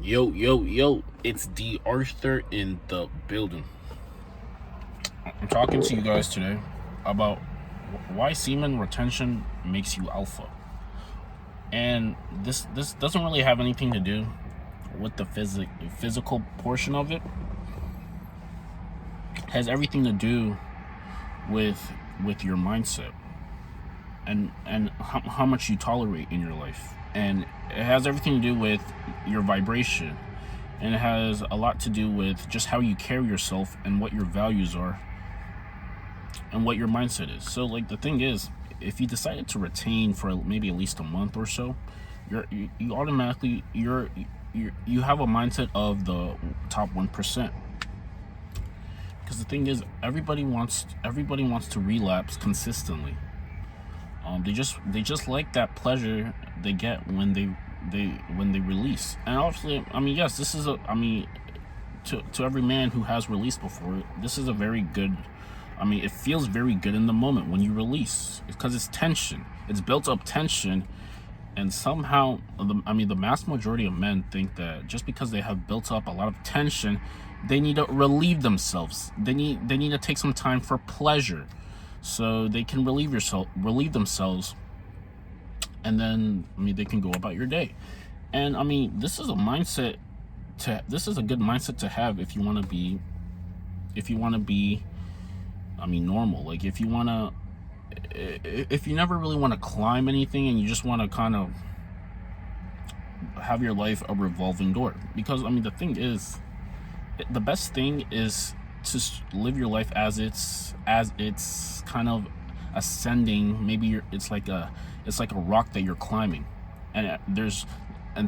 Yo, it's D.Arthur in the building. I'm talking to you guys today about why semen retention makes you alpha. And this doesn't really have anything to do with the physical portion of it. It has everything to do with your mindset and how much you tolerate in your life. And it has everything to do with your vibration, and it has a lot to do with just how you carry yourself and what your values are and what your mindset is. So like the thing is, if you decided to retain for maybe at least a month or so, you automatically you have a mindset of the top 1%. Because the thing is, everybody wants to relapse consistently. They just like that pleasure they get when they release. And obviously, I mean, yes, this is to every man who has released before, this is a very good. I mean, it feels very good in the moment when you release, because it's tension. It's built up tension, and somehow, the mass majority of men think that just because they have built up a lot of tension, they need to relieve themselves. They need to take some time for pleasure, so they can relieve themselves, and then they can go about your day. And this is a good mindset to have if you want to be normal. Like if you never really want to climb anything, and you just want to kind of have your life a revolving door. Because the thing is, the best thing is to live your life as it's kind of ascending. Maybe it's like a rock that you're climbing, and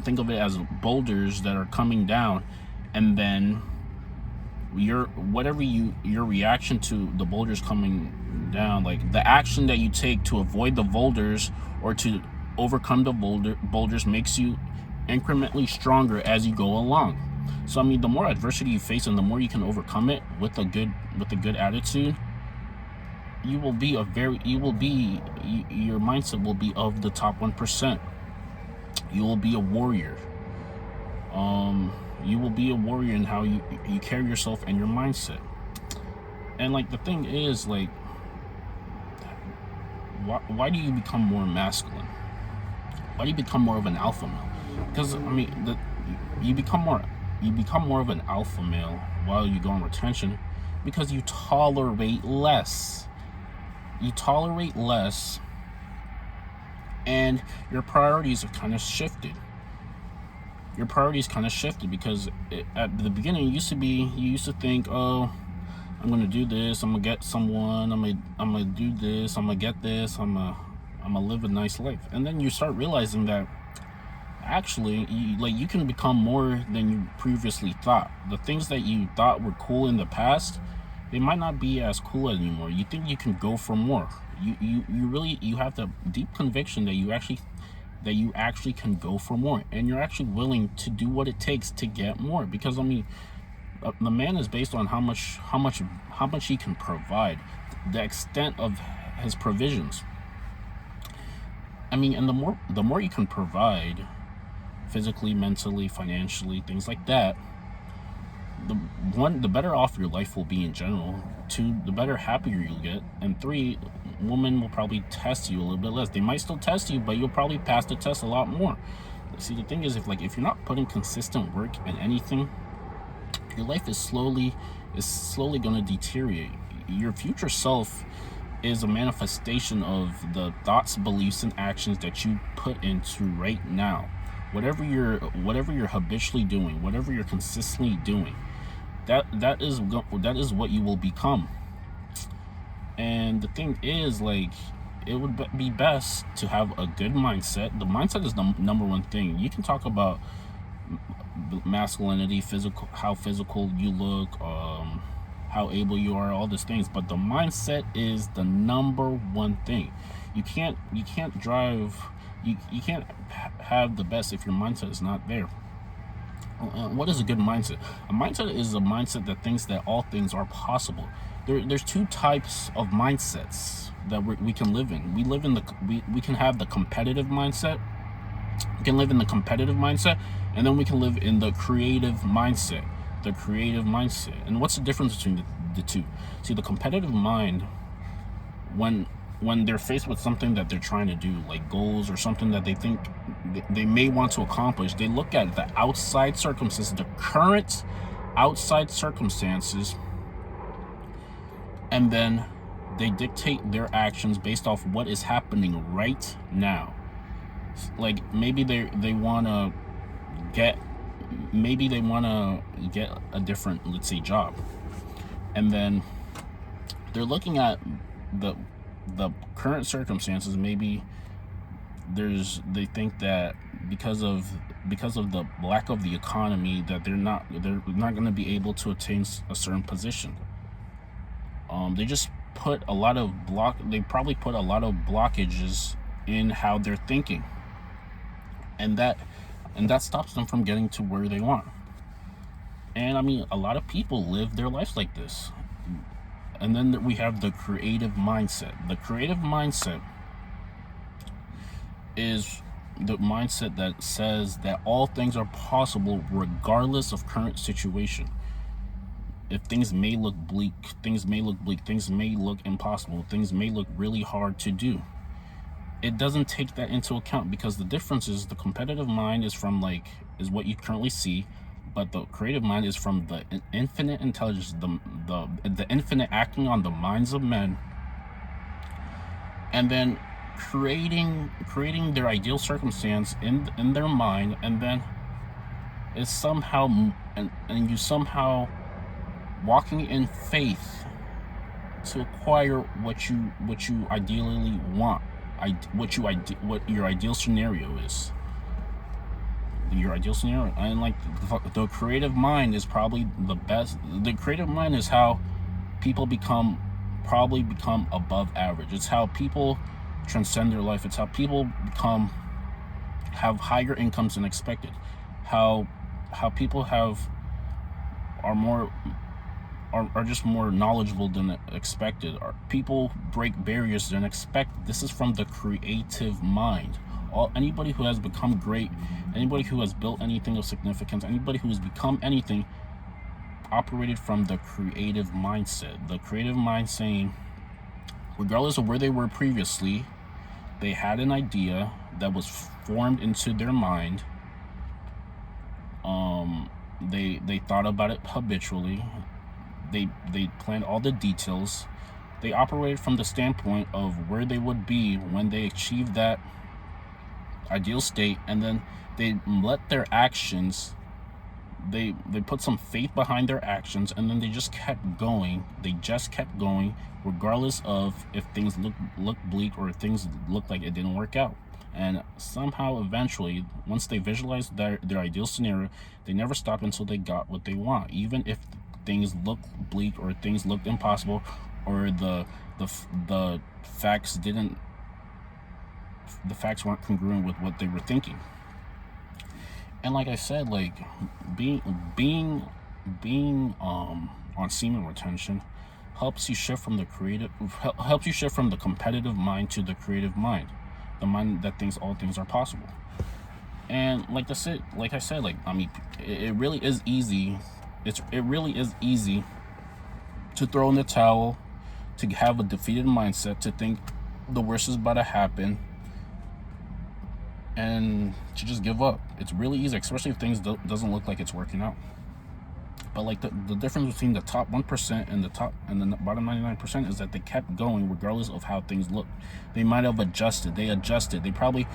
think of it as boulders that are coming down, and then your reaction to the boulders coming down, like the action that you take to avoid the boulders or to overcome the boulders, makes you incrementally stronger as you go along. So the more adversity you face and the more you can overcome it with a good attitude, your mindset will be of the top 1%. You will be a warrior. You will be a warrior in how you carry yourself and your mindset. And like the thing is, like, why do you become more masculine? Why do you become more of an alpha male? Because you become more of an alpha male while you go on retention because you tolerate less. And your priorities have kind of shifted. Because at the beginning, you used to think, oh, I'm gonna do this, I'm gonna get someone, I'm gonna do this, I'm gonna get this, I'm gonna live a nice life. And then you start realizing that actually you can become more than you previously thought. The things that you thought were cool in the past, they might not be as cool anymore. You think you can go for more. You have the deep conviction that you actually can go for more, and you're actually willing to do what it takes to get more. Because the man is based on how much he can provide, the extent of his provisions. And the more you can provide, physically, mentally, financially, things like that, the better off your life will be in general. 2, the better happier you'll get. And 3, women will probably test you a little bit less. They might still test you, but you'll probably pass the test a lot more. See, the thing is, if you're not putting consistent work in anything, your life is slowly going to deteriorate. Your future self is a manifestation of the thoughts, beliefs, and actions that you put into right now. Whatever you're habitually doing, whatever you're consistently doing, that is what you will become. And the thing is, like, it would be best to have a good mindset. The mindset is the number one thing. You can talk about masculinity, how physical you look, how able you are, all these things, but the mindset is the number one thing. You can't have the best if your mindset is not there. What is a good mindset? A mindset is a mindset that thinks that all things are possible. There's 2 types of mindsets that we can live in. We can have the competitive mindset, We can live in the competitive mindset, and then we can live in the creative mindset. The creative mindset. And what's the difference between the two? See, the competitive mind, when they're faced with something that they're trying to do, like goals or something that they think they may want to accomplish, they look at the outside circumstances, the current outside circumstances, and then they dictate their actions based off what is happening right now. Like maybe they want to get a different, let's say, job, and then they're looking at the current circumstances. Maybe they think that because of the lack of the economy, that they're not going to be able to attain a certain position. They just put a lot of they probably put a lot of blockages in how they're thinking, and that stops them from getting to where they want. And I mean, a lot of people live their lives like this. And then we have the creative mindset. The creative mindset is the mindset that says that all things are possible regardless of current situation. If things may look bleak, things may look impossible, things may look really hard to do. It doesn't take that into account, because the difference is the competitive mind is what you currently see, but the creative mind is from the infinite intelligence, the infinite acting on the minds of men, and then creating their ideal circumstance in their mind, and then it's somehow and you somehow walking in faith to acquire what you ideally want, what your ideal scenario is. Your ideal scenario. And like the creative mind is probably the best. The creative mind is how people become above average. It's how people transcend their life. It's how people have higher incomes than expected. How people are just more knowledgeable than expected. People break barriers than expected. This is from the creative mind. Anybody who has become great, anybody who has built anything of significance, anybody who has become anything, operated from the creative mindset. The creative mind saying, regardless of where they were previously, they had an idea that was formed into their mind. They thought about it habitually. They planned all the details. They operated from the standpoint of where they would be when they achieved that ideal state, and then they let their actions, they put some faith behind their actions, and then they just kept going. Regardless of if things look bleak or if things look like it didn't work out. And somehow eventually, once they visualized their ideal scenario, they never stopped until they got what they want, even if things look bleak or things looked impossible, or the facts weren't congruent with what they were thinking. And like I said, like being on semen retention helps you shift from the competitive mind to the creative mind, the mind that thinks all things are possible. And like I said, I mean, it really is easy. It really is easy to throw in the towel, to have a defeated mindset, to think the worst is about to happen, and to just give up. It's really easy, especially if things doesn't look like it's working out. But like the difference between the top 1% and the bottom 99% is that they kept going regardless of how things looked. They might have adjusted. They probably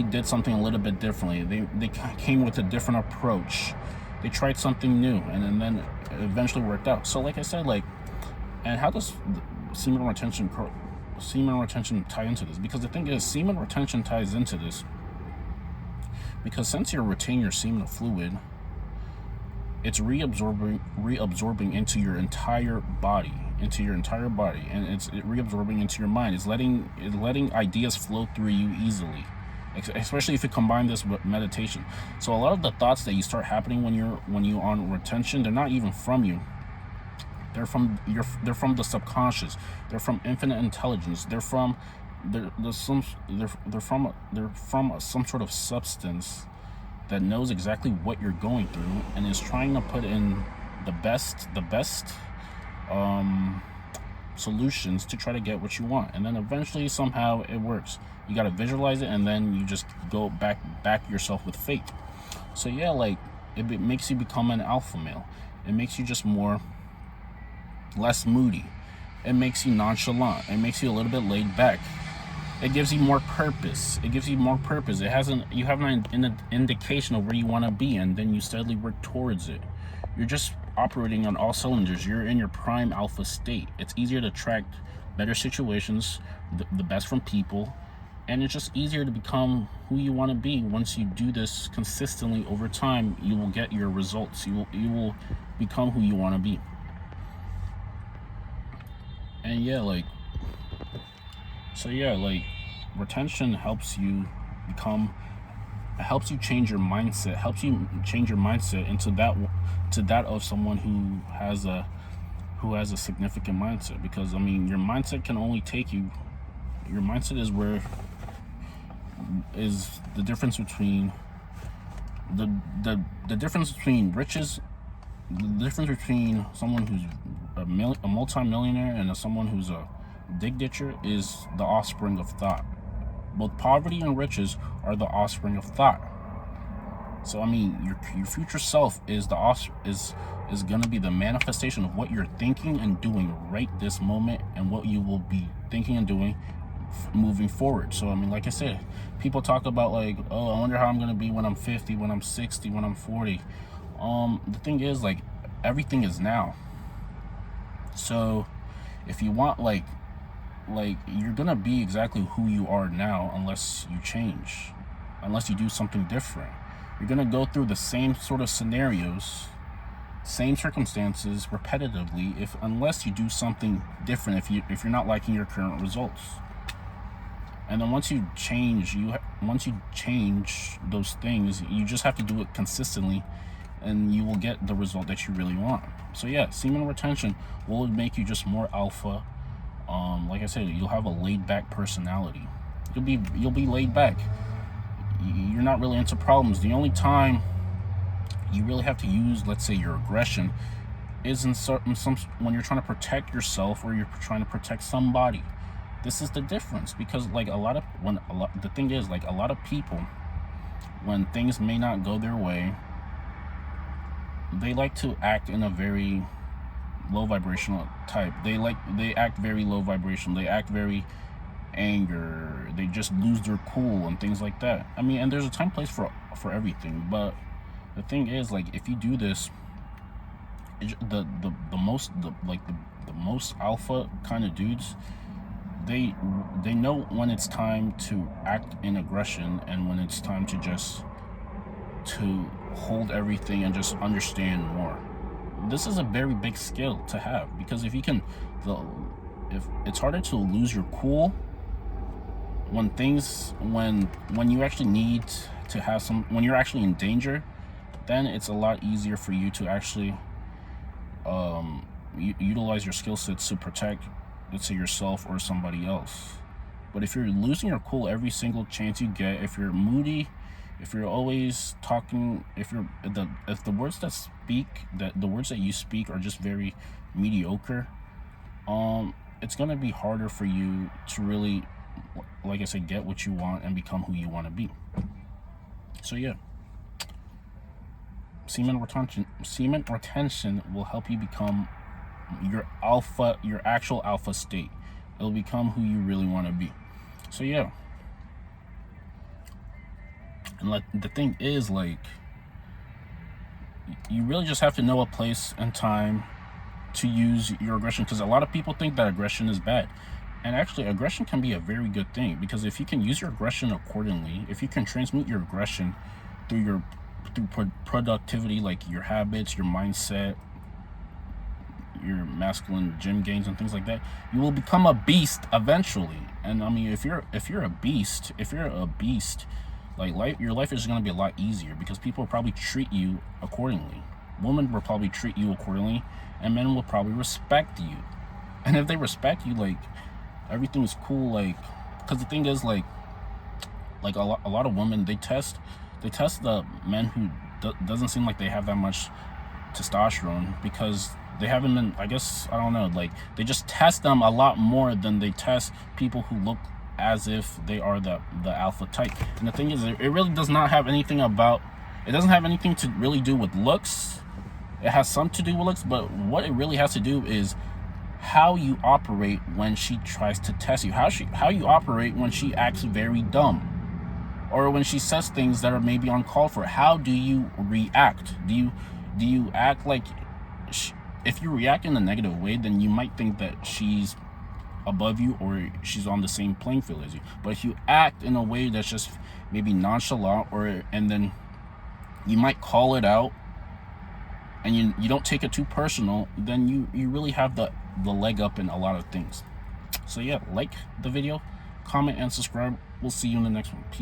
did something a little bit differently. They came with a different approach. They tried something new, and then it eventually worked out. So like I said, and how does semen retention tie into this? Because the thing is, semen retention ties into this because since you're retaining your seminal fluid, it's reabsorbing into your entire body, and it's reabsorbing into your mind. It's letting ideas flow through you easily, especially if you combine this with meditation. So a lot of the thoughts that you start happening when you're on retention, they're not even from you. They're from the subconscious. They're from infinite intelligence. They're from they're from some sort of substance that knows exactly what you're going through and is trying to put in the best solutions to try to get what you want, and then eventually somehow it works. You got to visualize it, and then you just go back yourself with faith. So yeah, like it makes you become an alpha male. It makes you just less moody. It makes you nonchalant. It makes you a little bit laid back. It gives you more purpose. It hasn't. You have an indication of where you want to be, and then you steadily work towards it. You're just operating on all cylinders. You're in your prime alpha state. It's easier to attract better situations, the best from people, and it's just easier to become who you want to be. Once you do this consistently over time, you will get your results. You will become who you want to be. And yeah, like retention helps you change your mindset, into that of someone who has a significant mindset. Because I mean, your mindset can only take you. Your mindset is the difference between the difference between riches. The difference between someone who's a multi-millionaire and someone who's a dig ditcher is the offspring of thought. Both poverty and riches are the offspring of thought. So I mean, your future self is going to be the manifestation of what you're thinking and doing right this moment, and what you will be thinking and doing moving forward. So I mean, like I said, people talk about like, oh, I wonder how I'm going to be when I'm 50, when I'm 60, when I'm 40. The thing is, like, everything is now. So if you want, like you're gonna be exactly who you are now, unless you change, unless you do something different. You're gonna go through the same sort of scenarios, same circumstances repetitively, unless you do something different, if you're not liking your current results. And then once you change those things, you just have to do it consistently, and you will get the result that you really want. So yeah, semen retention will make you just more alpha. Like I said, you'll have a laid back personality. You'll be laid back. You're not really into problems. The only time you really have to use, let's say, your aggression is in when you're trying to protect yourself, or you're trying to protect somebody. This is the difference, because like the thing is, like, a lot of people, when things may not go their way, they like to act in a very low vibrational type. They act very low vibration. They act very anger. They just lose their cool and things like that. I mean, and there's a time place for everything. But the thing is, like, if you do this, the most alpha kind of dudes, they know when it's time to act in aggression, and when it's time to hold everything and just understand more. This is a very big skill to have, because if it's harder to lose your cool when you actually need to have when you're actually in danger, then it's a lot easier for you to actually utilize your skill sets to protect, let's say, yourself or somebody else. But if you're losing your cool every single chance you get, if you're moody, if you're always talking, if the words that you speak are just very mediocre, it's gonna be harder for you to really, like I said, get what you want and become who you want to be. So yeah, semen retention will help you become your actual alpha state. It'll become who you really want to be. So yeah. And like, the thing is, like, you really just have to know a place and time to use your aggression, because a lot of people think that aggression is bad, and actually aggression can be a very good thing, because if you can use your aggression accordingly, if you can transmute your aggression through productivity, like your habits, your mindset, your masculine gym gains and things like that, you will become a beast eventually. And I mean, if you're a beast, like, your life is going to be a lot easier, because people will probably treat you accordingly. Women will probably treat you accordingly, and men will probably respect you. And if they respect you, like, everything is cool, like, Because the thing is, like a lot of women, they test the men who doesn't seem like they have that much testosterone, because they haven't been, I guess, I don't know, like they just test them a lot more than they test people who look as if they are the alpha type. And the thing is, it really does not have anything it doesn't have anything to really do with looks. It has some to do with looks, but what it really has to do is how you operate when she tries to test you, how you operate when she acts very dumb, or when she says things that are maybe uncalled for. How do you react? Do you act like if you react in a negative way, then you might think that she's above you or she's on the same playing field as you. But if you act in a way that's just maybe nonchalant, and then you might call it out, and you don't take it too personal, then you really have the leg up in a lot of things. So yeah, like the video, comment, and subscribe. We'll see you in the next one. Peace.